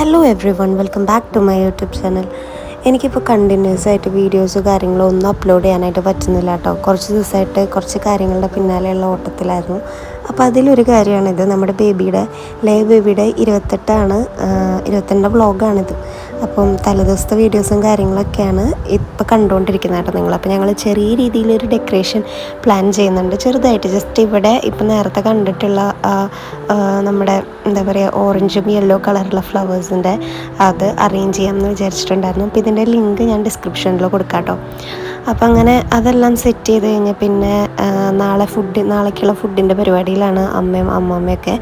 Hello everyone, welcome back to my YouTube channel. എനിക്കിപ്പോൾ continuous ആയിട്ട് videos കാര്യങ്ങളോ ഒന്നും അപ്ലോഡ് ചെയ്യാനായിട്ട് പറ്റുന്നില്ല കേട്ടോ. കുറച്ച് ദിവസമായിട്ട് കുറച്ച് കാര്യങ്ങളുടെ പിന്നാലെയുള്ള ഓട്ടത്തിലായിരുന്നു. അപ്പോൾ അതിലൊരു കാര്യമാണിത്, നമ്മുടെ ബേബിയുടെ 28 വ്ളോഗാണിത്. അപ്പം തലേദിവസത്തെ വീഡിയോസും കാര്യങ്ങളൊക്കെയാണ് ഇപ്പോൾ കണ്ടുകൊണ്ടിരിക്കുന്നത് കേട്ടോ നിങ്ങൾ. അപ്പോൾ ഞങ്ങൾ ചെറിയ രീതിയിലൊരു ഡെക്കറേഷൻ പ്ലാൻ ചെയ്യുന്നുണ്ട്, ചെറുതായിട്ട്. ജസ്റ്റ് ഇവിടെ ഇപ്പോൾ നേരത്തെ കണ്ടിട്ടുള്ള നമ്മുടെ എന്താ പറയുക, ഓറഞ്ചും യെല്ലോ കളറുള്ള ഫ്ലവേഴ്സിൻ്റെ അത് അറേഞ്ച് ചെയ്യാമെന്ന് വിചാരിച്ചിട്ടുണ്ടായിരുന്നു. അപ്പോൾ ഇതിൻ്റെ ലിങ്ക് ഞാൻ ഡിസ്ക്രിപ്ഷനിൽ കൊടുക്കാം കേട്ടോ. അപ്പം അങ്ങനെ അതെല്ലാം സെറ്റ് ചെയ്ത് കഴിഞ്ഞാൽ പിന്നെ നാളേക്കുള്ള ഫുഡിൻ്റെ പരിപാടിയിലാണ് അമ്മയും അമ്മമ്മയൊക്കെ.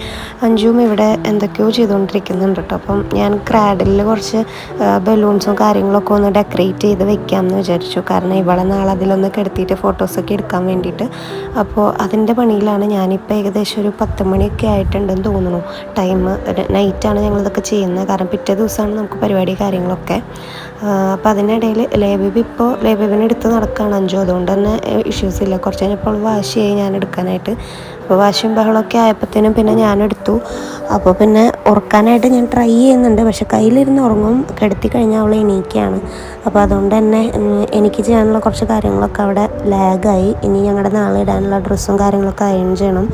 അഞ്ചും ഇവിടെ എന്തൊക്കെയോ ചെയ്തുകൊണ്ടിരിക്കുന്നുണ്ട് കേട്ടോ. അപ്പം ഞാൻ ക്രാഡിൽ കുറച്ച് ബലൂൺസും കാര്യങ്ങളൊക്കെ ഒന്ന് ഡെക്കറേറ്റ് ചെയ്ത് വെക്കാമെന്ന് വിചാരിച്ചു. കാരണം ഇവളെ നാളെ അതിലൊന്ന് കിടത്തിയിട്ട് ഫോട്ടോസൊക്കെ എടുക്കാൻ വേണ്ടിയിട്ട്. അപ്പോൾ അതിൻ്റെ പണിയിലാണ്. ഞാനിപ്പോൾ ഏകദേശം ഒരു 10 മണിയൊക്കെ ആയിട്ടുണ്ടെന്ന് തോന്നുന്നു ടൈം. നൈറ്റാണ് ഞങ്ങളിതൊക്കെ ചെയ്യുന്നത്, കാരണം പിറ്റേ ദിവസമാണ് നമുക്ക് പരിപാടി കാര്യങ്ങളൊക്കെ. അപ്പോൾ അതിനിടയിൽ ലേബേബിനെ എടുത്ത് നടക്കുകയാണ് അഞ്ചു. അതുകൊണ്ട് തന്നെ ഇഷ്യൂസ് ഇല്ല. കുറച്ച് കഴിഞ്ഞപ്പോൾ വാശിയായി ഞാൻ എടുക്കാനായിട്ട്. അപ്പോൾ വാശിയും ബഹളമൊക്കെ ആയപ്പോഴത്തേനും പിന്നെ ഞാനെടുത്തു. അപ്പോൾ പിന്നെ ഉറക്കാനായിട്ട് ഞാൻ ട്രൈ ചെയ്യുന്നുണ്ട്, പക്ഷെ കയ്യിലിരുന്ന് ഉറങ്ങും. കിടത്തി കഴിഞ്ഞാൽ അവൾ എണീക്കുകയാണ്. അപ്പോൾ അതുകൊണ്ട് തന്നെ എനിക്ക് ചെയ്യാനുള്ള കുറച്ച് കാര്യങ്ങളൊക്കെ അവിടെ ലാഗായി. ഇനി ഞങ്ങളുടെ നാളെ ഇടാനുള്ള ഡ്രസ്സും കാര്യങ്ങളൊക്കെ അയൺ ചെയ്യണം.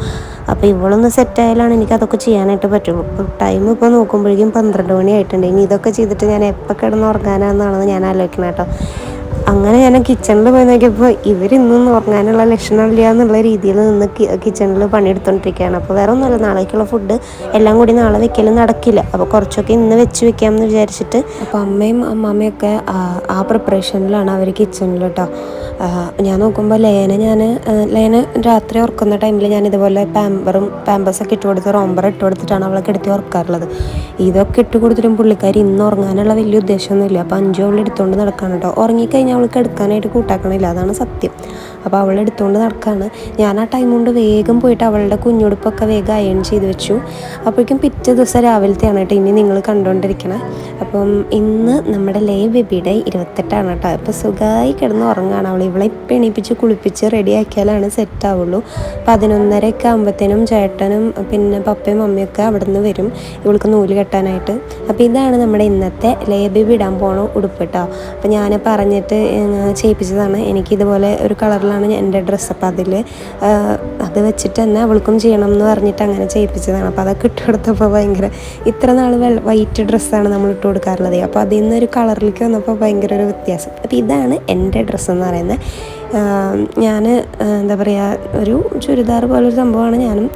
അപ്പോൾ ഇവളൊന്ന് സെറ്റായാലാണ് എനിക്കതൊക്കെ ചെയ്യാനായിട്ട് പറ്റുള്ളൂ. ഇപ്പോൾ ടൈം ഇപ്പോൾ നോക്കുമ്പോഴേക്കും 12 മണി ആയിട്ടുണ്ട്. ഇനി ഇതൊക്കെ ചെയ്തിട്ട് ഞാൻ എപ്പോൾ കിടന്ന് ഉറങ്ങാനാണെന്നാണ് ഞാൻ ആലോചിക്കുന്നത് കേട്ടോ. അങ്ങനെ ഞാൻ കിച്ചണിൽ പോയി നോക്കിയപ്പോൾ ഇവരിന്നൊന്നും ഉറങ്ങാനുള്ള ലക്ഷണമില്ല എന്നുള്ള രീതിയിൽ നിന്ന് കിച്ചണിൽ പണിയെടുത്തുകൊണ്ടിരിക്കുകയാണ്. അപ്പോൾ വേറെ ഒന്നുമല്ല, നാളേക്കുള്ള ഫുഡ് എല്ലാം കൂടി നാളെ വെക്കലും നടക്കില്ല. അപ്പോൾ കുറച്ചൊക്കെ ഇന്ന് വെച്ച് വെക്കാമെന്ന് വിചാരിച്ചിട്ട്. അപ്പോൾ അമ്മയും അമ്മാമ്മയൊക്കെ ആ പ്രിപ്പറേഷനിലാണ് അവർ കിച്ചണിൽ കേട്ടോ. ഞാൻ നോക്കുമ്പോൾ ലേന രാത്രി ഉറക്കുന്ന ടൈമിൽ ഞാൻ ഇതുപോലെ പാമ്പേഴ്സൊക്കെ ഇട്ട് കൊടുത്ത് റോംബർ ഇട്ട് കൊടുത്തിട്ടാണ് അവളെ കിടത്തി ഉറക്കാറുള്ളത്. ഇതൊക്കെ ഇട്ട് കൊടുത്തിട്ടും പുള്ളിക്കാരി ഇന്ന് ഉറങ്ങാനുള്ള വലിയ ഉദ്ദേശമൊന്നുമില്ല. അപ്പോൾ അവൾ എടുത്തുകൊണ്ട് നടക്കുകയാണ് കേട്ടോ. ഉറങ്ങിക്കഴിഞ്ഞാൽ അവൾക്ക് എടുക്കാനായിട്ട് കൂട്ടാക്കണില്ല, അതാണ് സത്യം. അപ്പോൾ അവൾ എടുത്തുകൊണ്ട് നടക്കുകയാണ്. ഞാൻ ആ ടൈം കൊണ്ട് വേഗം പോയിട്ട് അവളുടെ കുഞ്ഞുടുപ്പൊക്കെ വേഗം അയൺ ചെയ്ത് വെച്ചു. അപ്പോഴേക്കും പിറ്റേ ദിവസം രാവിലത്തെയാണ് കേട്ടോ ഇനി നിങ്ങൾ കണ്ടുകൊണ്ടിരിക്കണേ. അപ്പം ഇന്ന് നമ്മുടെ ബേബിയുടെ 28 കേട്ടോ. ഇപ്പോൾ സുഖമായി കിടന്ന് ഉറങ്ങുകയാണ് അവൾ. ഇവളെ ഇപ്പം എണീപ്പിച്ച് കുളിപ്പിച്ച് റെഡിയാക്കിയാലാണ് സെറ്റ് ആവുള്ളൂ. 11:30 ആകുമ്പോഴത്തേനും ചേട്ടനും പിന്നെ പപ്പയും മമ്മിയൊക്കെ അവിടെ നിന്ന് വരും ഇവൾക്ക് നൂല് കെട്ടാനായിട്ട്. അപ്പോൾ ഇതാണ് നമ്മുടെ ഇന്നത്തെ ബേബി ഇടാൻ പോണ ഉടുപ്പ് കേട്ടോ. അപ്പോൾ ഞാൻ പറഞ്ഞിട്ട് ചെയ്യിപ്പിച്ചതാണ്. എനിക്കിതുപോലെ ഒരു കളറിലാണ് എൻ്റെ ഡ്രസ്സ്. അപ്പോൾ അത് വെച്ചിട്ട് തന്നെ അവൾക്കും ചെയ്യണം എന്ന് പറഞ്ഞിട്ട് അങ്ങനെ ചെയ്യിപ്പിച്ചതാണ്. അപ്പോൾ അതൊക്കെ ഇട്ട് കൊടുത്തപ്പോൾ ഭയങ്കര, ഇത്ര നാൾ വൈറ്റ് ഡ്രസ്സാണ് നമ്മൾ ഇട്ട് കൊടുക്കാറുള്ളത്. അപ്പോൾ അതിൽ നിന്നൊരു കളറിലേക്ക് വന്നപ്പോൾ ഭയങ്കര ഒരു വ്യത്യാസം. അപ്പോൾ ഇതാണ് എൻ്റെ ഡ്രസ്സ് എന്ന് പറയുന്നത്. ഞാൻ എന്താ പറയുക, ഒരു ചുരിദാർ പോലൊരു സംഭവമാണ് ഞാനും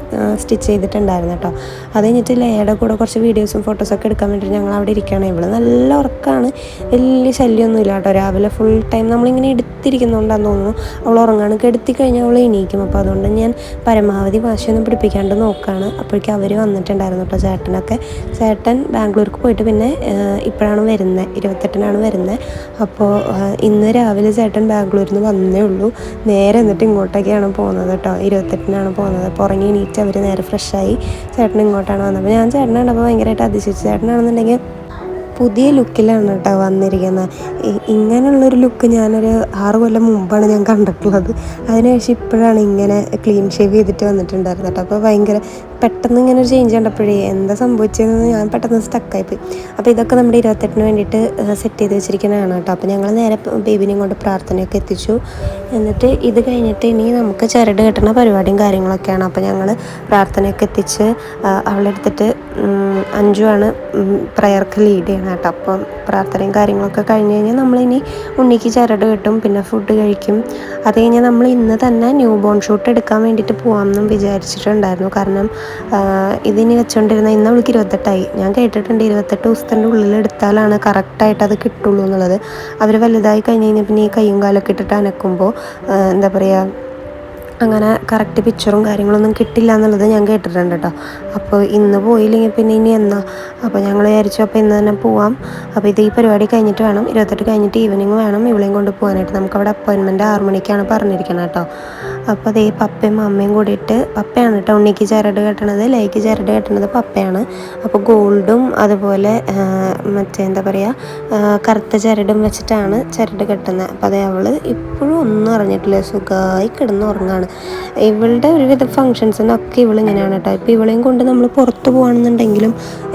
സ്റ്റിച്ച് ചെയ്തിട്ടുണ്ടായിരുന്നു കേട്ടോ. അത് കഴിഞ്ഞിട്ട് ലേയുടെ കൂടെ കുറച്ച് വീഡിയോസും ഫോട്ടോസൊക്കെ എടുക്കാൻ വേണ്ടിയിട്ട് ഞങ്ങൾ അവിടെ ഇരിക്കുകയാണ്. ഇവള് നല്ല ഉറക്കമാണ്, വലിയ ശല്യമൊന്നുമില്ല കേട്ടോ. രാവിലെ ഫുൾ ടൈം നമ്മളിങ്ങനെ എടുത്തിരിക്കുന്നതുകൊണ്ടാന്ന് തോന്നുന്നു അവൾ ഉറങ്ങാണ്. കെടുത്തി കഴിഞ്ഞാൽ അവൾ എണീക്കും. അപ്പോൾ അതുകൊണ്ട് ഞാൻ പരമാവധി വാശിയൊന്നും പിടിപ്പിക്കാണ്ട് നോക്കുകയാണ്. അപ്പോഴേക്കും അവർ വന്നിട്ടുണ്ടായിരുന്നു കേട്ടോ, ചേട്ടൻ ബാംഗ്ലൂർക്ക് പോയിട്ട് പിന്നെ ഇപ്പോഴാണ് വരുന്നത്, 28-നാണ് വരുന്നത്. അപ്പോൾ ഇന്ന് രാവിലെ ചേട്ടൻ ബാംഗ്ലൂരിൽ നിന്ന് വന്നേ ഉള്ളൂ. നേരെ എന്നിട്ട് ഇങ്ങോട്ടൊക്കെയാണ് പോകുന്നത് കേട്ടോ. 28-നാണ് പോകുന്നത്. അപ്പോൾ ഉറങ്ങി എണീറ്റ് അവർ നേരെ ഫ്രഷായി ചേട്ടൻ ഇങ്ങോട്ടാണ് വന്നത്. അപ്പോൾ ഞാൻ ചേട്ടനാണ് അപ്പോൾ ഭയങ്കരമായിട്ട് അതിശയിച്ചു. ചേട്ടനാണെന്നുണ്ടെങ്കിൽ പുതിയ ലുക്കിലാണ് കേട്ടോ വന്നിരിക്കുന്നത്. ഇങ്ങനെയുള്ളൊരു ലുക്ക് ഞാനൊരു 6 കൊല്ലം മുമ്പാണ് ഞാൻ കണ്ടിട്ടുള്ളത്. അതിനുശേഷം ഇപ്പോഴാണ് ഇങ്ങനെ ക്ലീൻ ഷേവ് ചെയ്തിട്ട് വന്നിട്ടുണ്ടായിരുന്നു കേട്ടോ. അപ്പോൾ ഭയങ്കര പെട്ടെന്ന് ഇങ്ങനെ ഒരു ചേഞ്ച് കണ്ടപ്പോഴേ എന്താ സംഭവിച്ചതെന്ന് ഞാൻ പെട്ടെന്ന് സ്റ്റക്കായിപ്പോയി. അപ്പോൾ ഇതൊക്കെ നമ്മുടെ 28-ന് വേണ്ടിയിട്ട് സെറ്റ് ചെയ്ത് വെച്ചിരിക്കുന്നതാണ് കേട്ടോ. അപ്പോൾ ഞങ്ങൾ നേരെ ബേബിനെയും കൊണ്ട് പ്രാർത്ഥനയൊക്കെ എത്തിച്ചു. എന്നിട്ട് ഇത് കഴിഞ്ഞിട്ട് ഇനി നമുക്ക് ചരട് കെട്ടുന്ന പരിപാടിയും കാര്യങ്ങളൊക്കെയാണ്. അപ്പോൾ ഞങ്ങൾ പ്രാർത്ഥനയൊക്കെ എത്തിച്ച് അവളെടുത്തിട്ട് അഞ്ചുവാണ് പ്രയർക്ക് ലീഡ് ചെയ്യണം കേട്ടോ. അപ്പം പ്രാർത്ഥനയും കാര്യങ്ങളൊക്കെ കഴിഞ്ഞ് കഴിഞ്ഞാൽ നമ്മളിനി ഉണ്ണിക്ക് ചരട് കെട്ടും, പിന്നെ ഫുഡ് കഴിക്കും. അത് കഴിഞ്ഞാൽ നമ്മൾ ഇന്ന് തന്നെ ന്യൂ ബോൺ ഷൂട്ട് എടുക്കാൻ വേണ്ടിയിട്ട് പോകാമെന്നും വിചാരിച്ചിട്ടുണ്ടായിരുന്നു. കാരണം ഇതിനി വെച്ചുകൊണ്ടിരുന്ന ഇന്ന് അവൾക്ക് 28ആയി. ഞാൻ കേട്ടിട്ടുണ്ട് 28 ദിവസത്തിൻ്റെ ഉള്ളിൽ എടുത്താലാണ് കറക്റ്റായിട്ട് അത് കിട്ടുള്ളൂ എന്നുള്ളത്. അവർ വലുതായി കഴിഞ്ഞ് കഴിഞ്ഞാൽ പിന്നെ ഈ കയ്യും കാലൊക്കെ ഇട്ടിട്ട് അനക്കുമ്പോൾ എന്താ പറയുക, അങ്ങനെ കറക്റ്റ് പിക്ചറും കാര്യങ്ങളൊന്നും കിട്ടില്ല എന്നുള്ളത് ഞാൻ കേട്ടിട്ടുണ്ട് കേട്ടോ. അപ്പോൾ ഇന്ന് പോയില്ലെങ്കിൽ പിന്നെ ഇനി എന്നാ. അപ്പോൾ ഞങ്ങൾ വിചാരിച്ചു അപ്പോൾ ഇന്ന് തന്നെ പോവാം. അപ്പോൾ ഈ പരിപാടി കഴിഞ്ഞിട്ട് വേണം, 28 കഴിഞ്ഞിട്ട് ഈവനിങ് വേണം ഇവളെയും കൊണ്ട് പോകാനായിട്ട്. നമുക്കവിടെ അപ്പോയിൻമെൻറ്റ് 6 മണിക്കാണ് പറഞ്ഞിരിക്കുന്നത് കേട്ടോ. അപ്പോൾ അതേ പപ്പയും അമ്മയും കൂടിയിട്ട്, പപ്പയാണ് കേട്ടോ ഉണ്ണിക്ക് ചരട് കെട്ടണത്, ലൈക്ക് ചരട് കെട്ടണത് പപ്പയാണ്. അപ്പോൾ ഗോൾഡും അതുപോലെ മറ്റേ എന്താ പറയുക കറുത്ത ചരടും വെച്ചിട്ടാണ് ചരട് കെട്ടുന്നത്. അപ്പോൾ അതേ അവൾ ഇപ്പോഴും ഒന്നും അറിഞ്ഞിട്ടില്ല, സുഖമായി കിടന്ന് ഉറങ്ങാണ്. ഇവളുടെ ഒരുവിധ ഫങ്ഷൻസിനൊക്കെ ഇവളിങ്ങനെയാണ് കേട്ടോ. ഇപ്പോൾ ഇവളെയും കൊണ്ട് നമ്മൾ പുറത്ത് പോകുകയാണെന്നുണ്ടെങ്കിലും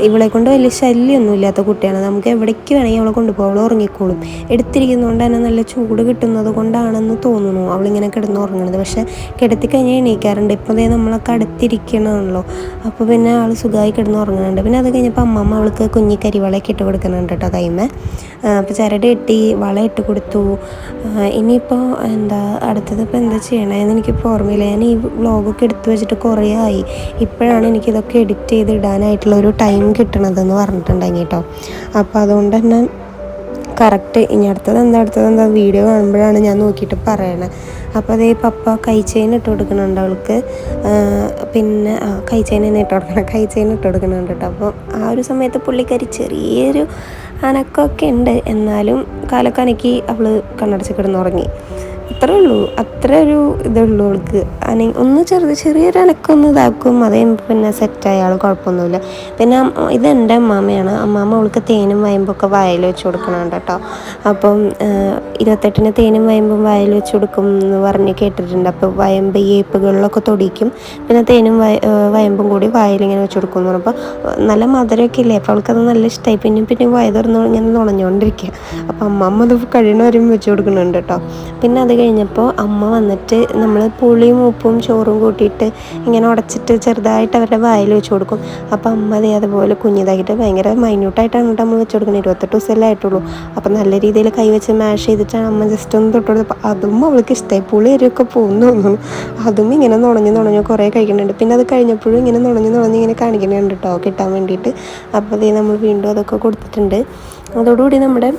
ഇവളെ കൊണ്ട് വലിയ ശല്യമൊന്നും ഇല്ലാത്ത കുട്ടിയാണ്. നമുക്ക് എവിടേക്ക് വേണമെങ്കിൽ അവളെ കൊണ്ടുപോകും, അവൾ ഉറങ്ങിക്കോളും. എടുത്തിരിക്കുന്നതുകൊണ്ട് തന്നെ നല്ല ചൂട് കിട്ടുന്നത് കൊണ്ടാണെന്ന് തോന്നുന്നു അവളിങ്ങനെ കിടന്ന് ഉറങ്ങണത്. പക്ഷേ കിടത്തി കഴിഞ്ഞാൽ എണീക്കാറുണ്ട്. ഇപ്പോൾ അതേ നമ്മളൊക്കെ അടുത്തിരിക്കണമല്ലോ, അപ്പോൾ പിന്നെ ആൾ സുഖമായി കിടന്ന് ഉറങ്ങുന്നുണ്ട്. പിന്നെ അത് കഴിഞ്ഞപ്പോൾ അമ്മമ്മ അവൾക്ക് കുഞ്ഞി കരിവളയൊക്കെ ഇട്ട് കൊടുക്കുന്നുണ്ട് കേട്ടോ കൈമേ. അപ്പോൾ ചരട് കെട്ടി വള ഇട്ട് കൊടുത്തു. ഇനിയിപ്പോൾ എന്താ അടുത്തത് ഇപ്പോൾ എന്താ ചെയ്യണമെന്ന് എനിക്കിപ്പോൾ ഓർമ്മയില്ല. ഞാൻ ഈ വ്ളോഗൊക്കെ എടുത്തു വെച്ചിട്ട് കുറേ ആയി. ഇപ്പോഴാണ് എനിക്കിതൊക്കെ എഡിറ്റ് ചെയ്ത് ഇടാനായിട്ടുള്ള ഒരു ടൈം കിട്ടണതെന്ന് പറഞ്ഞിട്ടുണ്ടെങ്കിൽ കേട്ടോ. അപ്പോൾ അതുകൊണ്ട് തന്നെ കറക്റ്റ് ഇനി അടുത്തത് എന്താ വീഡിയോ കാണുമ്പോഴാണ് ഞാൻ നോക്കിയിട്ട് പറയണത്. അപ്പോൾ അതേ പപ്പ കൈ ചെയിൻ ഇട്ട് കൊടുക്കുന്നുണ്ട് അവൾക്ക്. പിന്നെ കൈ ചെയിൻ തന്നെ കൈ ചെയിൻ ഇട്ട് കൊടുക്കുന്നുണ്ട് കേട്ടോ. അപ്പോൾ ആ ഒരു സമയത്ത് പുള്ളിക്കാരി ചെറിയൊരു അനക്കമൊക്കെ ഉണ്ട്, എന്നാലും കാലൊക്കെ അനക്കി അവൾ കണ്ണടച്ച് കിടന്നുറങ്ങി. അത്രേ ഉള്ളൂ, അത്ര ഒരു ഇതുള്ളൂ അവൾക്ക്. ഒന്ന് ചെറിയൊരു അനക്കൊന്ന് ഇതാക്കും, അതേ പിന്നെ സെറ്റായി ആൾ, കുഴപ്പമൊന്നുമില്ല. പിന്നെ ഇതെൻ്റെ അമ്മാമ്മയാണ്. അമ്മാമ്മ അവൾക്ക് തേനും വയമ്പൊക്കെ വായിൽ വെച്ച് കൊടുക്കണുണ്ട് കേട്ടോ. അപ്പം 28-ന് തേനും വയമ്പും വായിൽ വെച്ച് കൊടുക്കും എന്ന് പറഞ്ഞ് കേട്ടിട്ടുണ്ട്. അപ്പോൾ വയമ്പ് ഏപ്പുകളിലൊക്കെ തൊടിക്കും, പിന്നെ തേനും വയമ്പും കൂടി വായിലിങ്ങനെ വെച്ച് കൊടുക്കും എന്ന് പറഞ്ഞപ്പോൾ നല്ല മധുരമൊക്കെ ഇല്ലേ. അപ്പോൾ അവൾക്കത് നല്ല ഇഷ്ടമായി. പിന്നെ വായ തുറന്ന് ഇങ്ങനെ നുണഞ്ഞുകൊണ്ടിരിക്കുക. അപ്പോൾ അമ്മമ്മ അത് കഴിയണവരും വെച്ച് കൊടുക്കുന്നുണ്ട് കേട്ടോ. പിന്നെ അത് കഴിഞ്ഞപ്പോൾ അമ്മ വന്നിട്ട് നമ്മൾ പുളിയും ഉപ്പും ചോറും കൂട്ടിയിട്ട് ഇങ്ങനെ ഉടച്ചിട്ട് ചെറുതായിട്ട് അവരുടെ വായിൽ വെച്ച് കൊടുക്കും. അപ്പോൾ അമ്മ അതുപോലെ കുഞ്ഞിതാക്കിയിട്ട് ഭയങ്കര മൈന്യൂട്ടായിട്ടാണ് കേട്ടോ അമ്മ വെച്ച് കൊടുക്കുന്നത്. 28 ദിവസമല്ലേ ആയിട്ടുള്ളൂ. അപ്പോൾ നല്ല രീതിയിൽ കൈ വെച്ച് മാഷ് ചെയ്തിട്ടാണ് അമ്മ ജസ്റ്റ് ഒന്ന് തൊട്ട് കൊടുത്തപ്പോൾ അതും അവൾക്ക് ഇഷ്ടമായി. പുളി എരിയൊക്കെ പോകുന്നു തോന്നുന്നു. അതും ഇങ്ങനെ നുണഞ്ഞു കുറേ കഴിക്കുന്നുണ്ട്. പിന്നെ അത് കഴിഞ്ഞപ്പോഴും ഇങ്ങനെ നുണഞ്ഞ് ഇങ്ങനെ കാണിക്കുന്നുണ്ട് കേട്ടോ കിട്ടാൻ വേണ്ടിയിട്ട്. അപ്പോൾ നമ്മൾ വീണ്ടും അതൊക്കെ കൊടുത്തിട്ടുണ്ട്. അതോടുകൂടി നമ്മുടെ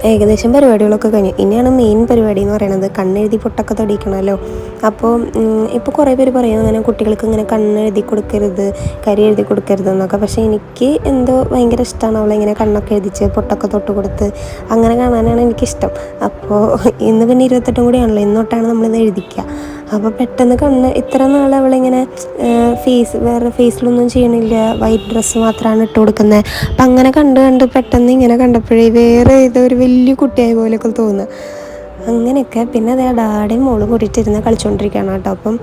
ഏകദേശം പരിപാടികളൊക്കെ കഴിഞ്ഞു. ഇനിയാണ് മെയിൻ പരിപാടി എന്ന് പറയുന്നത് കണ്ണെഴുതി പൊട്ടൊക്കെ തൊടിക്കണമല്ലോ. അപ്പോൾ ഇപ്പോൾ കുറേ പേര് പറയും അങ്ങനെ കുട്ടികൾക്ക് ഇങ്ങനെ കണ്ണെഴുതി കൊടുക്കരുത്, കരി എഴുതി കൊടുക്കരുത് എന്നൊക്കെ. പക്ഷേ എനിക്ക് എന്തോ ഭയങ്കര ഇഷ്ടമാണ് അവളെ ഇങ്ങനെ കണ്ണൊക്കെ എഴുതിച്ച് പൊട്ടൊക്കെ തൊട്ട് കൊടുത്ത് അങ്ങനെ കാണാനാണ് എനിക്കിഷ്ടം. അപ്പോൾ ഇന്ന് പിന്നെ 28 കൂടിയാണല്ലോ, ഇന്നോട്ടാണ് നമ്മളിത് എഴുതിക്കുക. അപ്പോൾ പെട്ടെന്ന് ഇത്ര നാൾ അവളിങ്ങനെ വേറെ ഫേസിലൊന്നും ചെയ്യണില്ല, വൈറ്റ് ഡ്രസ്സ് മാത്രമാണ് ഇട്ട് കൊടുക്കുന്നത്. അപ്പം അങ്ങനെ കണ്ട് പെട്ടെന്ന് ഇങ്ങനെ കണ്ടപ്പോഴേ വേറെ ഇതൊരു വലിയ കുട്ടിയായ പോലെയൊക്കെ തോന്നുക. അങ്ങനെയൊക്കെ. പിന്നെ അതേ ഡാഡിയും മോളും കൂടിയിട്ടിരുന്ന് കളിച്ചുകൊണ്ടിരിക്കുകയാണ് കേട്ടോ. അപ്പം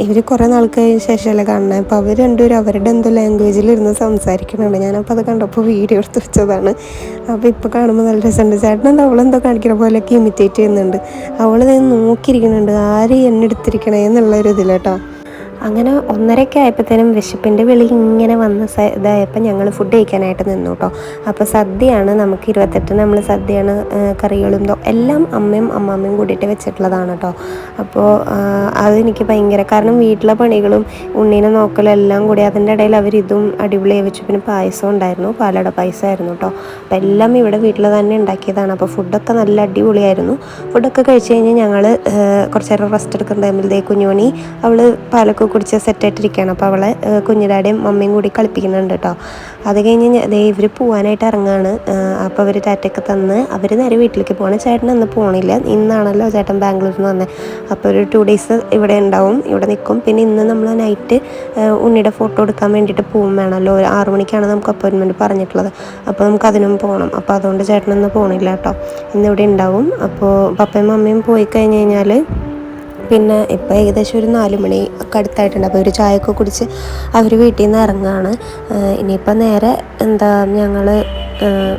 ഇവർ കുറേ നാൾക്ക് ശേഷമല്ലേ കാണുന്നത്. അപ്പോൾ അവർ രണ്ടുപേരും അവരുടെ എന്തോ ലാംഗ്വേജിലിരുന്ന് സംസാരിക്കുന്നുണ്ട്. ഞാനപ്പോൾ അത് കണ്ടപ്പോൾ വീഡിയോ എടുത്ത് വെച്ചതാണ്. അപ്പോൾ ഇപ്പോൾ കാണുമ്പോൾ നല്ല രസമുണ്ട്. ചേട്ടൻ എന്താ അവളെന്തോ കാണിക്കുന്ന പോലെയൊക്കെ ഇമിറ്റേറ്റ് ചെയ്യുന്നുണ്ട്. അവൾ നോക്കിയിരിക്കുന്നുണ്ട് ആര് എന്നെ എടുത്തിരിക്കണേ എന്നുള്ളൊരു ഇതിൽ കേട്ടോ. അങ്ങനെ 1:30 ആയപ്പോഴത്തേനും വിശപ്പിൻ്റെ വിളി ഇങ്ങനെ വന്ന് ഇതായപ്പോൾ ഞങ്ങൾ ഫുഡ് കഴിക്കാനായിട്ട് നിന്നു കേട്ടോ. അപ്പോൾ സദ്യയാണ്, നമുക്ക് 28 നമ്മൾ സദ്യയാണ്, കറികളും എല്ലാം അമ്മയും അമ്മാമ്മയും കൂടിയിട്ട് വെച്ചിട്ടുള്ളതാണ് കേട്ടോ. അപ്പോൾ അതെനിക്ക് ഭയങ്കര, കാരണം വീട്ടിലെ പണികളും ഉണ്ണീനെ നോക്കലും എല്ലാം കൂടി അതിൻ്റെ ഇടയിൽ അവരിതും അടിപൊളിയായി വെച്ചു. പിന്നെ പായസം ഉണ്ടായിരുന്നു, പാലട പായസമായിരുന്നു കേട്ടോ. അപ്പോൾ എല്ലാം ഇവിടെ വീട്ടിൽ തന്നെ ഉണ്ടാക്കിയതാണ്. അപ്പോൾ ഫുഡൊക്കെ നല്ല അടിപൊളിയായിരുന്നു. ഫുഡൊക്കെ കഴിച്ച് കഴിഞ്ഞ് ഞങ്ങൾ കുറച്ച് നേരം റെസ്റ്റ് എടുക്കുന്ന ടൈമിൽ കുഞ്ഞുമണി അവൾ പാലൊക്കെ കുടിച്ച് സെറ്റായിട്ടിരിക്കുകയാണ്. അപ്പോൾ അവളെ കുഞ്ഞിടാടെയും മമ്മിയും കൂടി കളിപ്പിക്കുന്നുണ്ട് കേട്ടോ. അത് കഴിഞ്ഞ് ഇവർ പോകാനായിട്ട് ഇറങ്ങുകയാണ്. അപ്പോൾ അവർ ടാറ്റയൊക്കെ തന്ന് അവർ നേരെ വീട്ടിലേക്ക് പോകണം. ചേട്ടൻ അന്ന് പോകണില്ല, ഇന്നാണല്ലോ ചേട്ടൻ ബാംഗ്ലൂരിൽ നിന്ന് വന്നത്. അപ്പോൾ ഒരു 2 days ഇവിടെ ഉണ്ടാവും, ഇവിടെ നിൽക്കും. പിന്നെ ഇന്ന് നമ്മൾ നൈറ്റ് ഉണ്ണിയുടെ ഫോട്ടോ എടുക്കാൻ വേണ്ടിയിട്ട് പോകും വേണമല്ലോ. 6 മണിക്കാണ് നമുക്ക് അപ്പോയിൻമെൻറ്റ് പറഞ്ഞിട്ടുള്ളത്. അപ്പോൾ നമുക്ക് അതിനും പോകണം. അപ്പോൾ അതുകൊണ്ട് ചേട്ടനൊന്നും പോകണില്ല കേട്ടോ, ഇന്നിവിടെ ഉണ്ടാവും. അപ്പോൾ പപ്പയും മമ്മിയും പോയി കഴിഞ്ഞ് കഴിഞ്ഞാൽ പിന്നെ ഇപ്പോൾ ഏകദേശം ഒരു 4 മണി ഒക്കെ അടുത്തായിട്ടുണ്ട്. അപ്പോൾ ഒരു ചായയൊക്കെ കുടിച്ച് അവർ വീട്ടിൽ നിന്ന് ഇറങ്ങുകയാണ്. ഇനിയിപ്പോൾ നേരെ ഞങ്ങൾ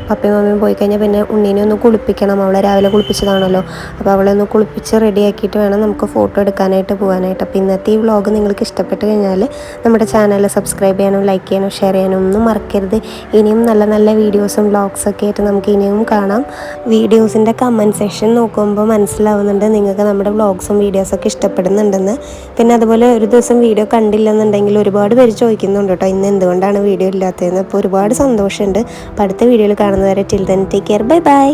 പപ്പയും മമ്മിയും പോയി കഴിഞ്ഞാൽ പിന്നെ ഉണ്ണീനെ ഒന്ന് കുളിപ്പിക്കണം. അവളെ രാവിലെ കുളിപ്പിച്ചതാണല്ലോ. അപ്പോൾ അവളെ ഒന്ന് കുളിപ്പിച്ച് റെഡിയാക്കിയിട്ട് വേണം നമുക്ക് ഫോട്ടോ എടുക്കാനായിട്ട് പോകാനായിട്ട്. അപ്പോൾ ഇന്നത്തെ ഈ വ്ളോഗ് നിങ്ങൾക്ക് ഇഷ്ടപ്പെട്ട് കഴിഞ്ഞാൽ നമ്മുടെ ചാനൽ സബ്സ്ക്രൈബ് ചെയ്യാനും ലൈക്ക് ചെയ്യാനും ഷെയർ ചെയ്യാനും ഒന്നും മറക്കരുത്. ഇനിയും നല്ല നല്ല വീഡിയോസും വ്ളോഗ്സൊക്കെ ആയിട്ട് നമുക്ക് ഇനിയും കാണാം. വീഡിയോസിൻ്റെ കമൻറ്റ് സെക്ഷൻ നോക്കുമ്പോൾ മനസ്സിലാവുന്നുണ്ട് നിങ്ങൾക്ക് നമ്മുടെ വ്ളോഗ്സും വീഡിയോസൊക്കെ ഇഷ്ടപ്പെടുന്നുണ്ടെന്ന്. പിന്നെ അതുപോലെ ഒരു ദിവസം വീഡിയോ കണ്ടില്ലെന്നുണ്ടെങ്കിൽ ഒരുപാട് പേര് ചോദിക്കുന്നുണ്ട് കേട്ടോ, ഇന്ന് എന്തുകൊണ്ടാണ് വീഡിയോ ഇല്ലാത്തതെന്ന്. അപ്പോൾ ഒരുപാട് സന്തോഷമുണ്ട്. അപ്പോൾ അടുത്ത വീഡിയോയിൽ കാണുന്നവരെ till then take care, bye bye.